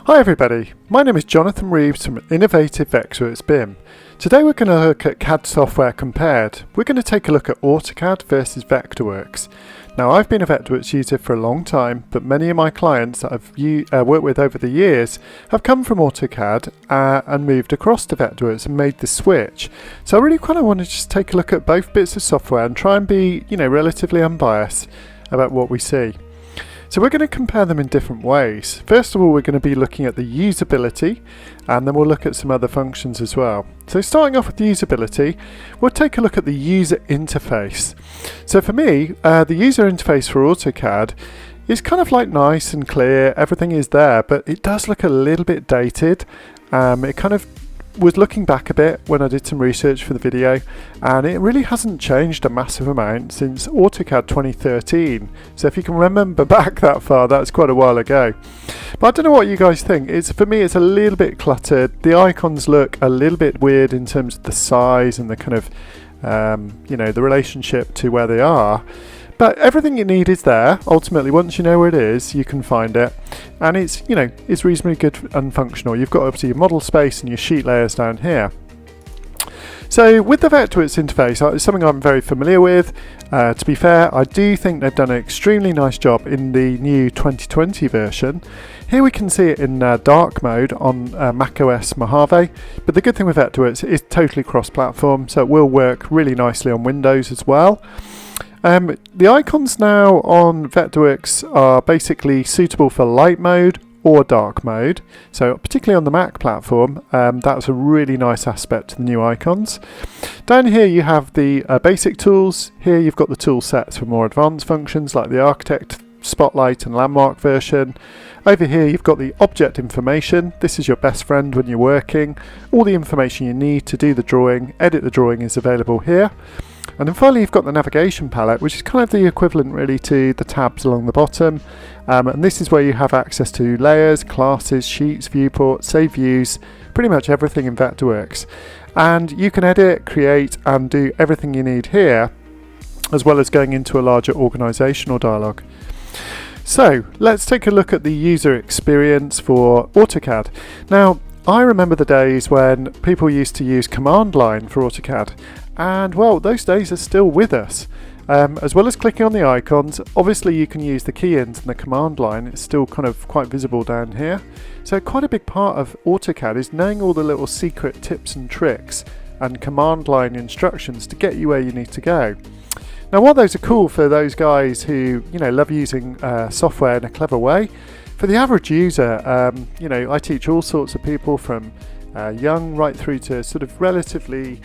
Hi everybody, my name is Jonathan Reeves from Innovative Vectorworks BIM. Today we're going to look at CAD Software Compared. We're going to take a look at AutoCAD versus Vectorworks. Now I've been a Vectorworks user for a long time, but many of my clients that I've worked with over the years have come from AutoCAD and moved across to Vectorworks and made the switch. So I really kind of want to just take a look at both bits of software and try and be, relatively unbiased about what we see. So we're going to compare them in different ways. First of all, we're going to be looking at the usability, and then we'll look at some other functions as well. So starting off with usability, we'll take a look at the user interface. So for me, the user interface for AutoCAD is kind of like nice and clear, everything is there, but it does look a little bit dated. It kind of was looking back a bit when I did some research for the video, and it really hasn't changed a massive amount since AutoCAD 2013. So if you can remember back that far, that's quite a while ago. But I don't know what you guys think. For me, it's a little bit cluttered. The icons look a little bit weird in terms of the size and the kind of, the relationship to where they are. But everything you need is there. Ultimately, once you know where it is, you can find it. And it's reasonably good and functional. You've got obviously your model space and your sheet layers down here. So with the Vectorworks interface, it's something I'm very familiar with. To be fair, I do think they've done an extremely nice job in the new 2020 version. Here we can see it in dark mode on macOS Mojave, but the good thing with Vectorworks is totally cross-platform, so it will work really nicely on Windows as well. The icons now on Vectorworks are basically suitable for light mode or dark mode, so particularly on the Mac platform, that's a really nice aspect to the new icons. Down here you have the basic tools. Here you've got the tool sets for more advanced functions like the Architect, Spotlight and Landmark version. Over here you've got the object information. This is your best friend when you're working. All the information you need to do the drawing, edit the drawing is available here. And then finally you've got the navigation palette, which is kind of the equivalent really to the tabs along the bottom. And this is where you have access to layers, classes, sheets, viewports, save views, pretty much everything in Vectorworks. And you can edit, create and do everything you need here, as well as going into a larger organisational dialogue. So let's take a look at the user experience for AutoCAD. Now, I remember the days when people used to use command line for AutoCAD. And well, those days are still with us. As well as clicking on the icons, obviously you can use the key-ins and the command line. It's still kind of quite visible down here. So quite a big part of AutoCAD is knowing all the little secret tips and tricks and command line instructions to get you where you need to go. Now while those are cool for those guys who love using software in a clever way, for the average user, I teach all sorts of people from young right through to sort of relatively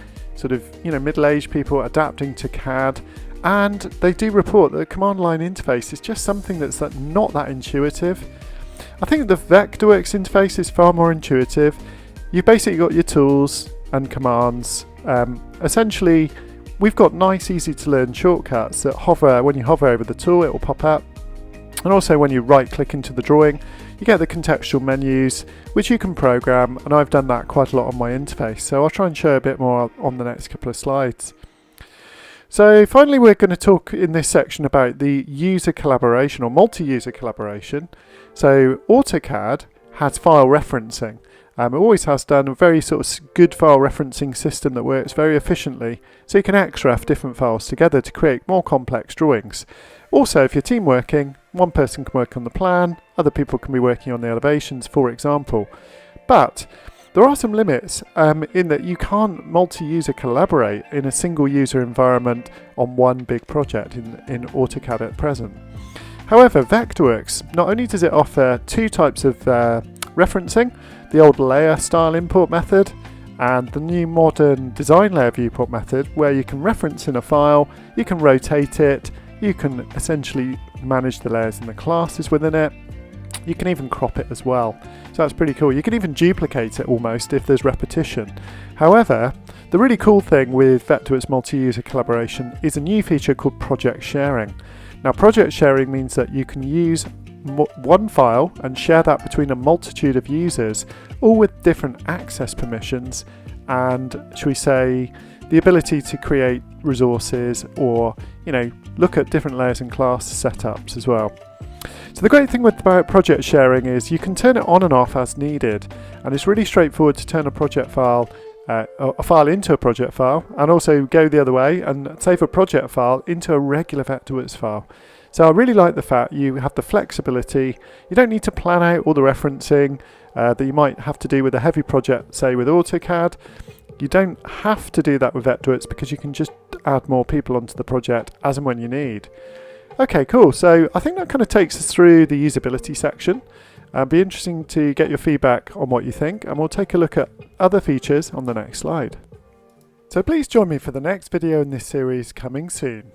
middle-aged people adapting to CAD, and they do report that the command line interface is just something that's not that intuitive. I think the Vectorworks interface is far more intuitive. You've basically got your tools and commands. Essentially, we've got nice, easy to learn shortcuts that when you hover over the tool, it will pop up. And also when you right click into the drawing, you get the contextual menus, which you can program, and I've done that quite a lot on my interface, so I'll try and show a bit more on the next couple of slides. So finally we're going to talk in this section about the user collaboration or multi-user collaboration. So AutoCAD has file referencing. It always has done a very sort of good file referencing system that works very efficiently, so you can extract different files together to create more complex drawings. Also, if you're team working, one person can work on the plan, other people can be working on the elevations, for example. But there are some limits in that you can't multi-user collaborate in a single user environment on one big project in AutoCAD at present. However, Vectorworks, not only does it offer two types of referencing, the old layer style import method and the new modern design layer viewport method, where you can reference in a file, you can rotate it, you can essentially manage the layers and the classes within it. You can even crop it as well. So that's pretty cool. You can even duplicate it almost if there's repetition. However, the really cool thing with Vectorworks multi-user collaboration is a new feature called project sharing. Now project sharing means that you can use one file and share that between a multitude of users, all with different access permissions and, shall we say, the ability to create resources or look at different layers and class setups as well. So the great thing about project sharing is you can turn it on and off as needed, and it's really straightforward to turn a project file a file into a project file, and also go the other way and save a project file into a regular Vectorworks file. So I really like the fact you have the flexibility. You don't need to plan out all the referencing that you might have to do with a heavy project, say with AutoCAD. You don't have to do that with Vectorworks because you can just add more people onto the project as and when you need. Okay, cool. So I think that kind of takes us through the usability section. It'll be interesting to get your feedback on what you think, and we'll take a look at other features on the next slide. So please join me for the next video in this series coming soon.